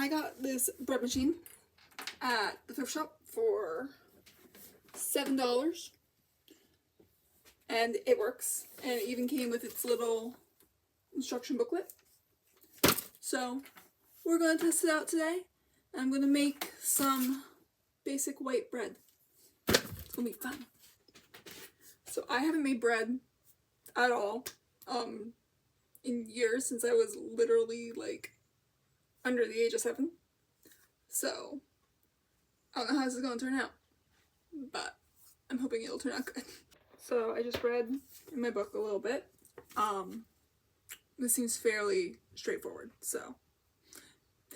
I got this bread machine at the thrift shop for $7. And it works. And it even came with its little instruction booklet. So we're going to test it out today. I'm going to make some basic white bread. It's going to be fun. So I haven't made bread at all in years, since I was literally like under the age of 7. So I don't know how this is going to turn out, but I'm hoping it'll turn out good. So I just read in my book a little bit. This seems fairly straightforward, so.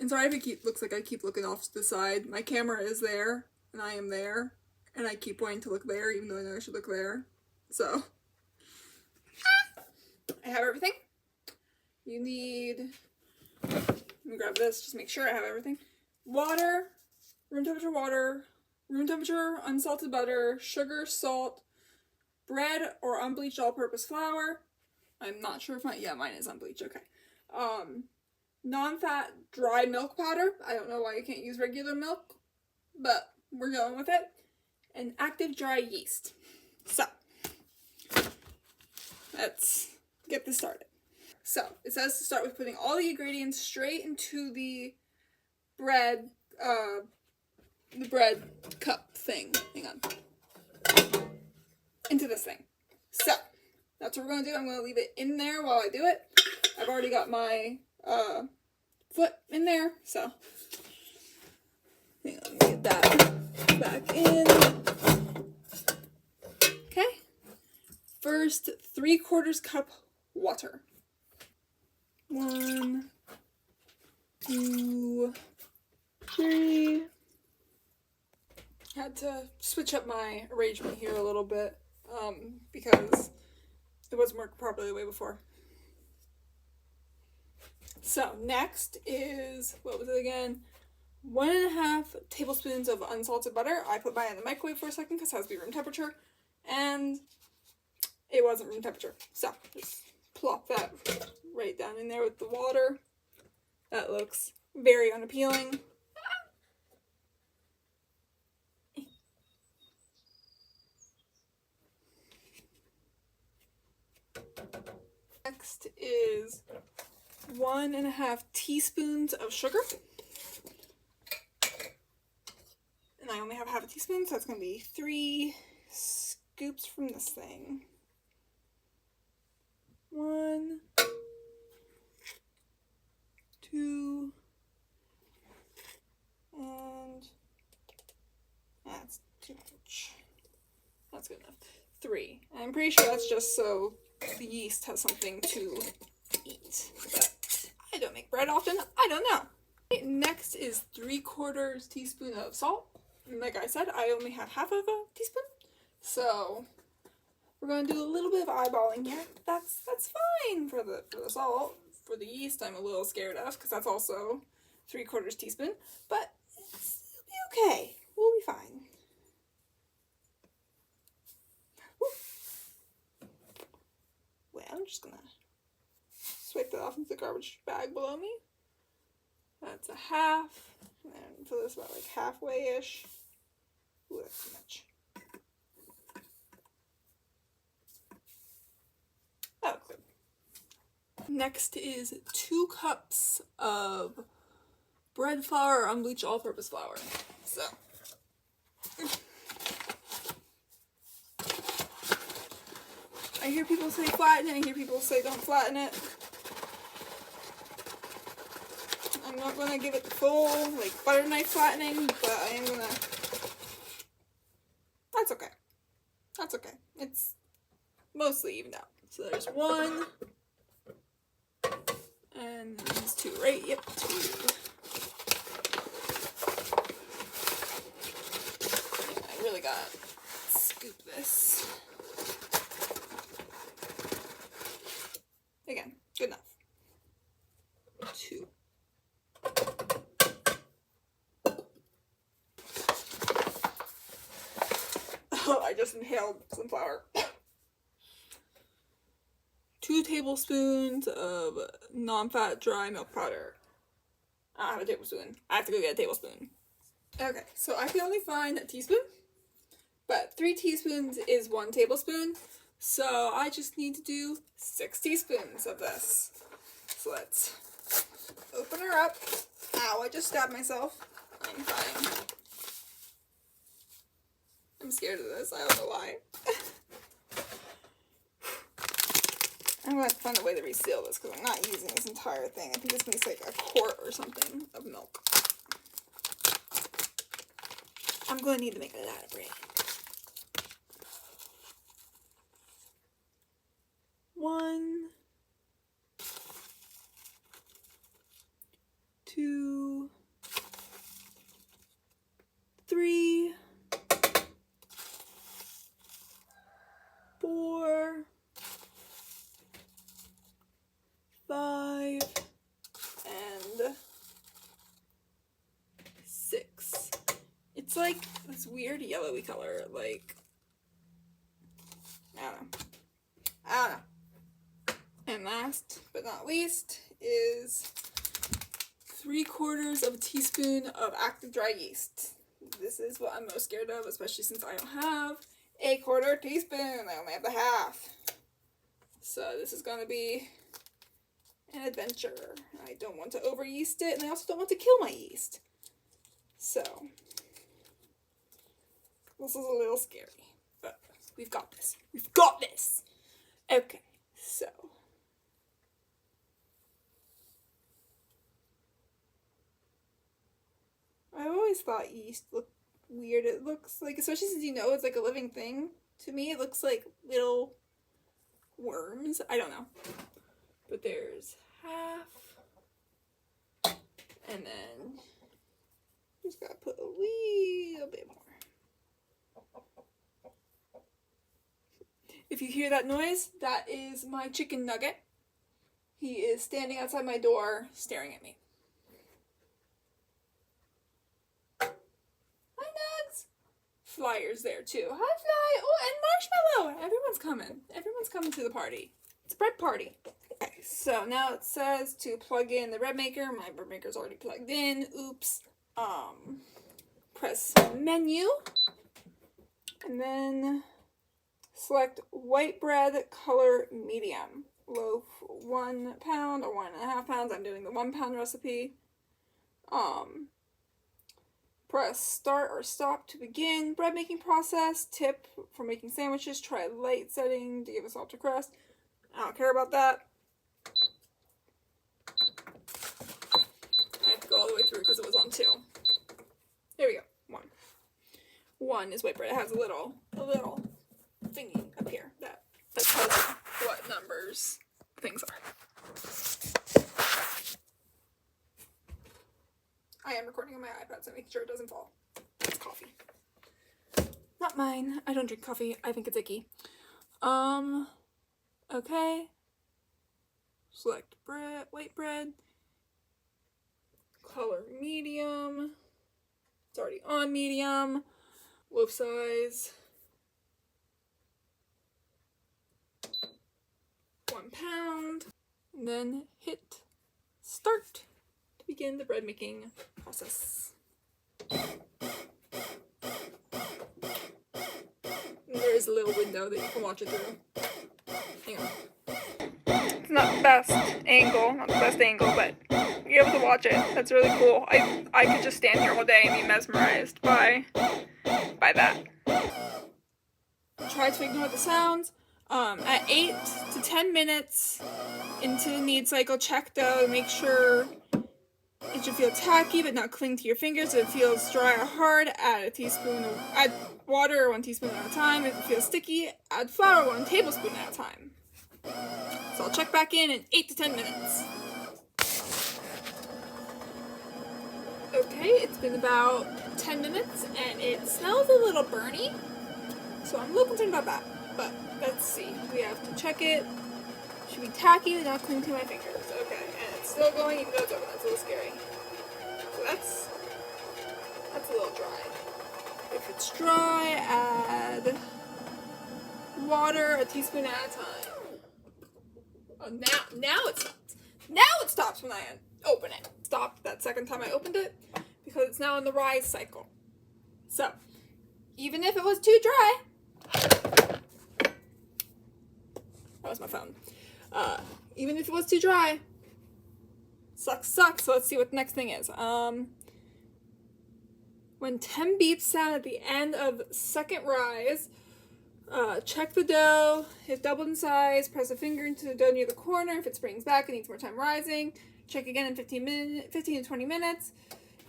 And sorry if it looks like I keep looking off to the side. My camera is there, and I am there, and I keep wanting to look there, even though I know I should look there. So, I have everything. You need, let me grab this, just make sure I have everything. Water, room temperature, unsalted butter, sugar, salt, bread or unbleached all-purpose flour. I'm not sure if mine is unbleached, okay. Non-fat dry milk powder. I don't know why you can't use regular milk, but we're going with it. And active dry yeast. So, let's get this started. So, it says to start with putting all the ingredients straight into the bread cup thing. Hang on. Into this thing. So, that's what we're going to do. I'm going to leave it in there while I do it. I've already got my foot in there, so hang on, let me get that back in. Okay. First, 3/4 cup water. 1, 2, 3. Had to switch up my arrangement here a little bit, because it wasn't working properly the way before. So next is, what was it again? 1.5 tablespoons of unsalted butter. I put mine in the microwave for a second because it has to be room temperature, and it wasn't room temperature. So just plop that right down in there with the water. That looks very unappealing. Next is 1.5 teaspoons of sugar. And I only have half a teaspoon, so that's going to be 3 scoops from this thing. 1, 2, and that's too much. That's good enough. 3. I'm pretty sure that's just so the yeast has something to eat. But I don't make bread often. I don't know. Next is 3/4 teaspoon of salt. And like I said, I only have half of a teaspoon. So we're going to do a little bit of eyeballing here. That's fine for the salt. For the yeast, I'm a little scared of because that's also 3/4 teaspoon. But it'll be okay. We'll be fine. Well, I'm just gonna swipe that off into the garbage bag below me. That's a half. And then fill this about like halfway-ish. Ooh, that's too much. Oh, good. Next is 2 cups of bread flour or unbleached all-purpose flour. So, I hear people say flatten it, I hear people say don't flatten it. I'm not going to give it the full, like, butter knife flattening, but I am going to... That's okay. That's okay. It's mostly evened out. So there's 1, and these 2, right? Yep, 2. I really gotta scoop this. Again, good enough. 2. Oh, I just inhaled some flour. 2 tablespoons of non-fat dry milk powder. I don't have a tablespoon. I have to go get a tablespoon. Okay, so I can only find a teaspoon, but 3 teaspoons is 1 tablespoon, so I just need to do 6 teaspoons of this. So let's open her up. Ow, I just stabbed myself. I'm fine. I'm scared of this, I don't know why. I'm gonna have to find a way to reseal this because I'm not using this entire thing. I think this makes like a quart or something of milk. I'm going to need to make a lot of bread. 1, 2, 3, 4, 5, and 6. It's like this weird yellowy color, like, I don't know. And last but not least is 3/4 of a teaspoon of active dry yeast. This is what I'm most scared of, especially since I don't have a 1/4 teaspoon. I only have the half. So this is gonna be an adventure. I don't want to over yeast it, and I also don't want to kill my yeast. So this is a little scary, but we've got this. We've got this! Okay, so. I always thought yeast looked weird. It looks like, especially since you know it's like a living thing, to me it looks like little worms. I don't know. But there's half. And then just gotta put a little bit more. If you hear that noise, that is my chicken nugget. He is standing outside my door staring at me. Hi, Nugs! Flyer's there too. Hi, Fly! Oh, and Marshmallow! Everyone's coming. Everyone's coming to the party. It's a bread party. Okay, so now it says to plug in the bread maker. My bread maker's already plugged in. Oops. Press menu. And then select white bread color medium. Loaf 1 pound or 1.5 pounds. I'm doing the 1 pound recipe. Press start or stop to begin bread making process. Tip for making sandwiches, try light setting to give a softer crust. I don't care about that. I have to go all the way through because it was on 2. There we go. 1. 1 is white bread. It has a little thingy up here that tells you what numbers things are. I am recording on my iPad, so making sure it doesn't fall. It's coffee. Not mine. I don't drink coffee. I think it's icky. Okay. Select bread, white bread. Color medium. It's already on medium. Loaf size. 1 pound. And then hit start to begin the bread making process. And there's a little window that you can watch it through. Hang on. It's not the best angle, but you're able to watch it. That's really cool. I could just stand here all day and be mesmerized by that. Try to ignore the sounds. At 8 to 10 minutes into the knead cycle, check dough to make sure it should feel tacky but not cling to your fingers. If it feels dry or hard, add water 1 teaspoon at a time. If it feels sticky, add flour 1 tablespoon at a time. So I'll check back in 8 to 10 minutes. Okay, it's been about 10 minutes and it smells a little burny. So I'm a little concerned about that. But let's see. We have to check it. Should be tacky and not cling to my fingers. Okay, and it's still going even though it's open. That's a little scary. So that's a little dry. If it's dry, add water 1 teaspoon at a time. Oh, now it stops. Now it stops when I open it. Stopped that second time I opened it because it's now in the rise cycle. So, even if it was too dry, that was my phone. Even if it was too dry, sucks. So let's see what the next thing is. When 10 beeps sound at the end of second rise, check the dough. If doubled in size, press a finger into the dough near the corner. If it springs back, it needs more time rising. Check again in 15 to 20 minutes.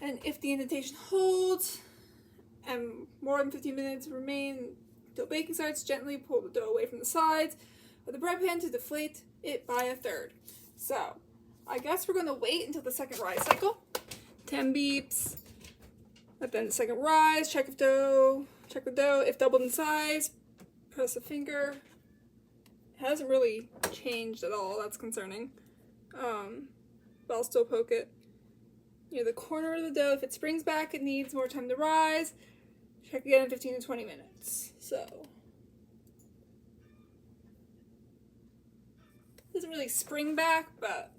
And if the indentation holds and more than 15 minutes remain until baking starts, gently pull the dough away from the sides of the bread pan to deflate it by a third. So, I guess we're going to wait until the second rise cycle. 10 beeps. But then the second rise, check the dough. If doubled in size, press a finger. It hasn't really changed at all. That's concerning. But I'll still poke it near the corner of the dough. If it springs back, it needs more time to rise. Check again in 15 to 20 minutes. So, it doesn't really spring back, but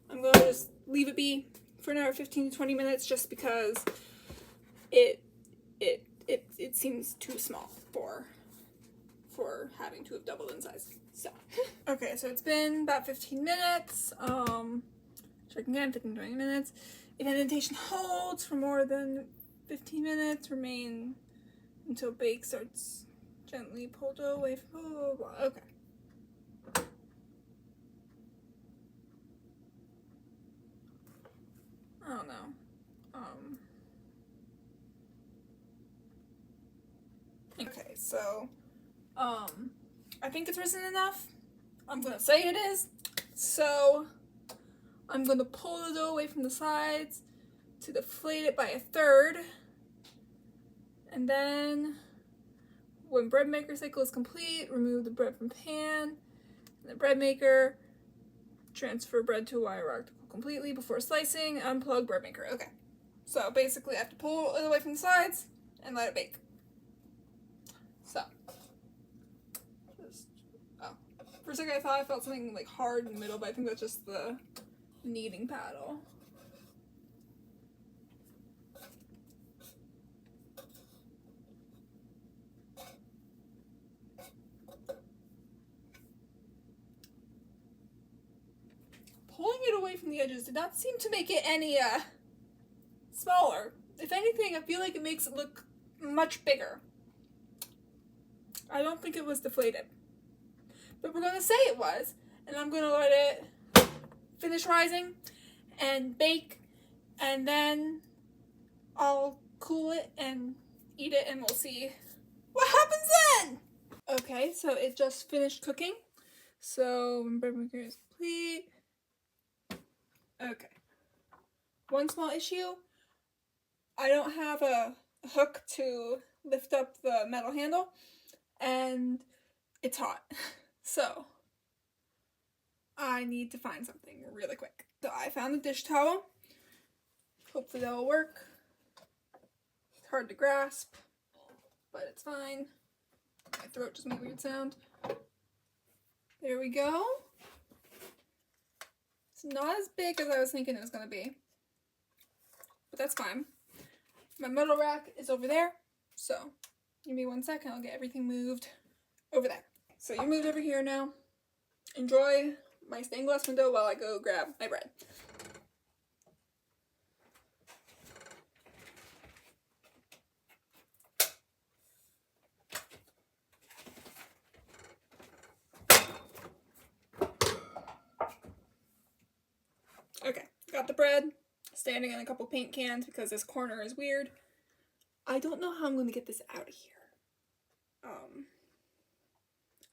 I'm going to just leave it be for another 15 to 20 minutes just because it seems too small for having to have doubled in size. So, okay, so it's been about 15 minutes. Check again, 15 to 20 minutes. If indentation holds for more than 15 minutes, remain until bake starts. Gently pull dough away from blah, blah, blah. Okay. I don't know. Okay, so, I think it's risen enough. I'm gonna say it is. So, I'm gonna pull the dough away from the sides to deflate it by a third. And then, when bread maker cycle is complete, remove the bread from pan. In the bread maker, transfer bread to a wire rack completely before slicing. Unplug bread maker. Okay. So basically I have to pull it away from the sides and let it bake. So. For a second I thought I felt something like hard in the middle, but I think that's just the kneading paddle. Pulling it away from the edges did not seem to make it any smaller. If anything, I feel like it makes it look much bigger. I don't think it was deflated. But we're going to say it was, and I'm going to let it finish rising and bake, and then I'll cool it and eat it, and we'll see what happens then! Okay, so it just finished cooking. So, when bread maker is complete. Okay. One small issue, I don't have a hook to lift up the metal handle, and it's hot. So, I need to find something really quick. So I found a dish towel. Hopefully that'll work. It's hard to grasp, but it's fine. My throat just made a weird sound. There we go. It's not as big as I was thinking it was going to be, but that's fine. My metal rack is over there, so give me 1 second, I'll get everything moved over there. So you moved over here now. Enjoy my stained glass window while I go grab my bread. Okay, got the bread. Standing in a couple paint cans because this corner is weird. I don't know how I'm going to get this out of here.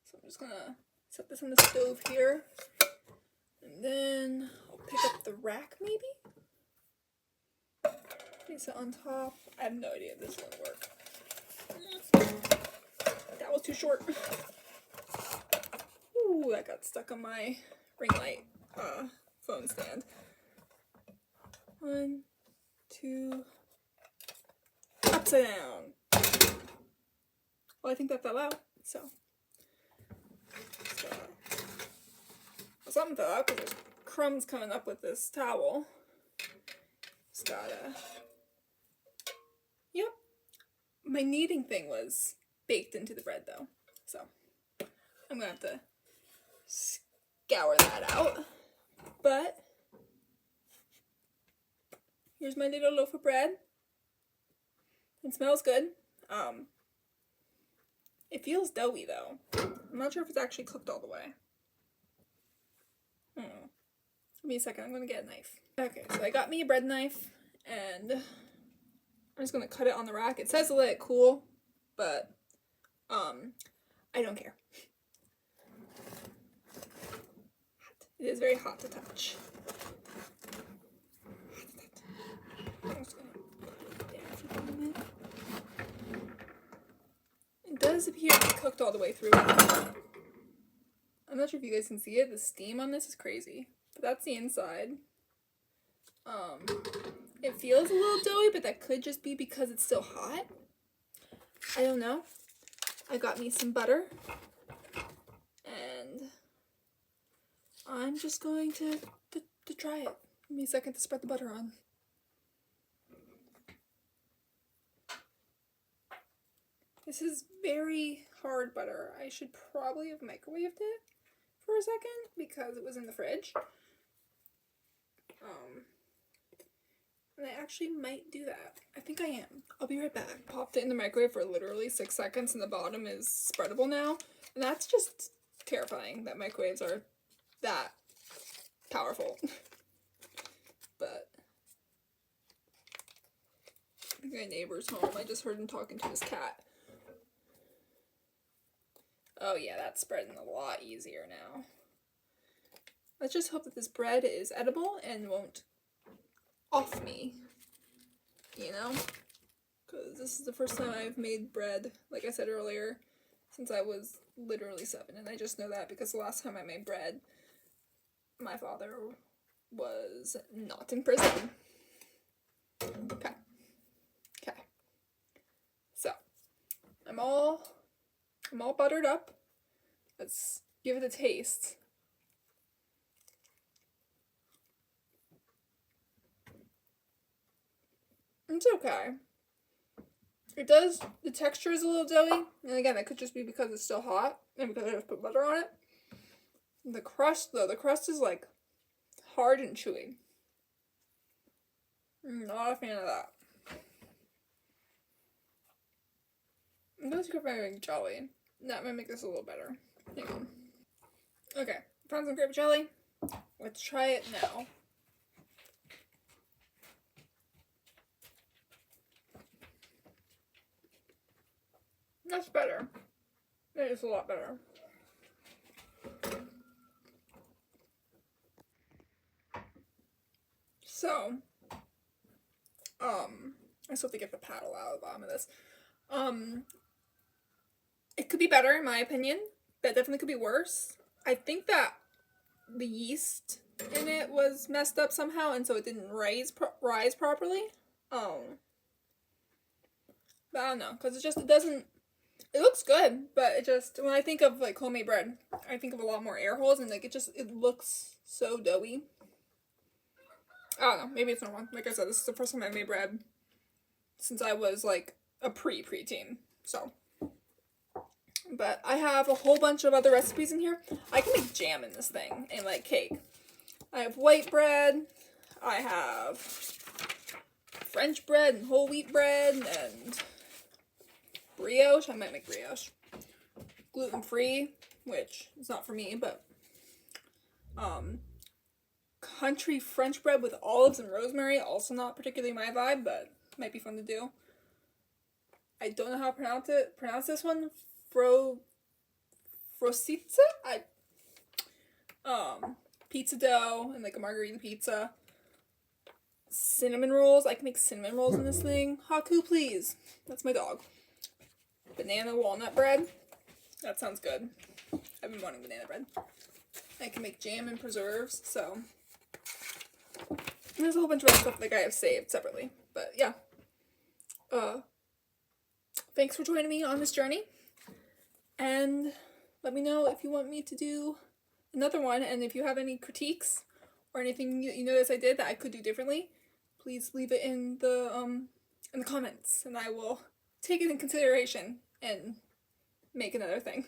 So I'm just gonna set this on the stove here, and then I'll pick up the rack maybe? Place it on top. I have no idea if this will work. That was too short. Ooh, that got stuck on my ring light phone stand. 1, 2, upside down. Well, I think that fell out, so. Something fell out because there's crumbs coming up with this towel. It's got a... Yep. My kneading thing was baked into the bread though. So I'm gonna have to scour that out. But here's my little loaf of bread. It smells good. It feels doughy though. I'm not sure if it's actually cooked all the way. Give me a second, I'm gonna get a knife. Okay, so I got me a bread knife and I'm just gonna cut it on the rack. It says to let it cool, but I don't care. It is very hot to touch. I'm just gonna put it there for a moment. It does appear to be cooked all the way through. I'm not sure if you guys can see it. The steam on this is crazy. But that's the inside. It feels a little doughy, but that could just be because it's still hot. I don't know. I got me some butter. And I'm just going to try it. Give me a second to spread the butter on. This is very hard butter. I should probably have microwaved it for a second because it was in the fridge. And I actually might do that. I think I am. I'll be right back. Popped it in the microwave for literally 6 seconds and the bottom is spreadable now. And that's just terrifying that microwaves are that powerful. But I think my neighbor's home. I just heard him talking to his cat. Oh yeah, that's spreading a lot easier now. Let's just hope that this bread is edible and won't off me, you know? Because this is the first time I've made bread, like I said earlier, since I was literally 7. And I just know that because the last time I made bread, my father was not in prison. Okay. Okay. So, I'm all buttered up. Let's give it a taste. It's okay. The texture is a little doughy, and again, that could just be because it's still hot, and because I just put butter on it. The crust, though, the crust is, like, hard and chewy. I'm not a fan of that. I'm gonna take my grape jelly. That might make this a little better. Hang on. Okay, found some grape jelly. Let's try it now. That's better. It is a lot better. So, I still have to get the paddle out of the bottom of this. It could be better in my opinion, but it definitely could be worse. I think that the yeast in it was messed up somehow, and so it didn't rise properly. But I don't know, because it doesn't, it looks good, but it just, when I think of, like, homemade bread, I think of a lot more air holes, and, like, it looks so doughy. I don't know, maybe it's normal. Like I said, this is the first time I made bread since I was, like, a preteen, so. But I have a whole bunch of other recipes in here. I can make jam in this thing, and, like, cake. I have white bread, I have French bread and whole wheat bread, and brioche. I might make brioche. Gluten-free, which is not for me, but country French bread with olives and rosemary, also not particularly my vibe, but might be fun to do. I don't know how to pronounce this one. Frositza? Pizza dough and, like, a margarita pizza. Cinnamon rolls. I can make cinnamon rolls in this thing. Haku, please. That's my dog. Banana walnut bread. That sounds good. I've been wanting banana bread. I can make jam and preserves, so. And there's a whole bunch of other stuff like I have saved separately. But yeah. Thanks for joining me on this journey. And let me know if you want me to do another one, and if you have any critiques or anything you notice I did that I could do differently, please leave it in the comments, and I will take it in consideration and make another thing.